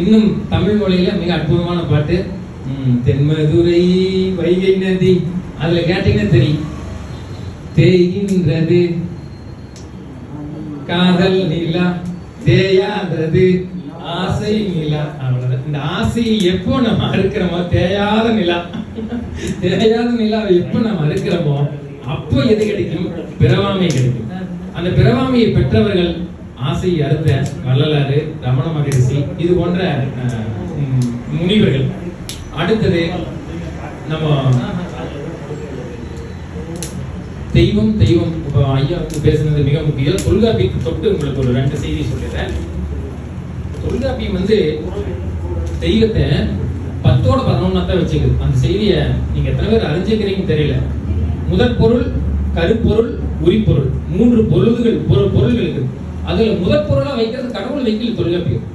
இன்னும் தமிழ் மொழியில மிக அற்புதமான பாட்டு. தென்மதுரை வைகை நதி, அதுல கேட்டீங்கன்னா தெரியும். தேய்கின்றது காதல் நிலா, தேயாதது ஆசை நிலா. அவ்வளவுதான். இந்த ஆசையை எப்போ நம்ம அறுக்கிறோமோ, தேயாத நிலா, தேயாத நிலாவை எப்போ நம்ம அறுக்கிறோமோ அப்போ எது கிடைக்கும்? பிறவாமை கிடைக்கும். அந்த பிறவாமையை பெற்றவர்கள் ஆசையை அறுத்த வள்ளலாறு, ரமண மகரிஷி, இது போன்ற முனிவர்கள். அடுத்தது நம்ம தெய்வம் தெய்வம். இப்போ ஐயா பேசுனது மிக முக்கியம். தொல்காப்பியத்தை தொட்டு உங்களுக்கு ஒரு 2 செய்தி சொல்லிடுறேன். தொல்காப்பியம் தெய்வத்தை 10ஓட 11 தான் வச்சுக்குது. அந்த செய்தியை நீங்க எத்தனை பேர் அறிஞ்சுக்கிறீங்கன்னு தெரியல. முதற் பொருள், கருப்பொருள், உரிப்பொருள், 3 பொருள்கள் இருக்கு. அதுல முதற் பொருளா வைக்கிறது கடவுள் வைக்கல தொல்காப்பியம்.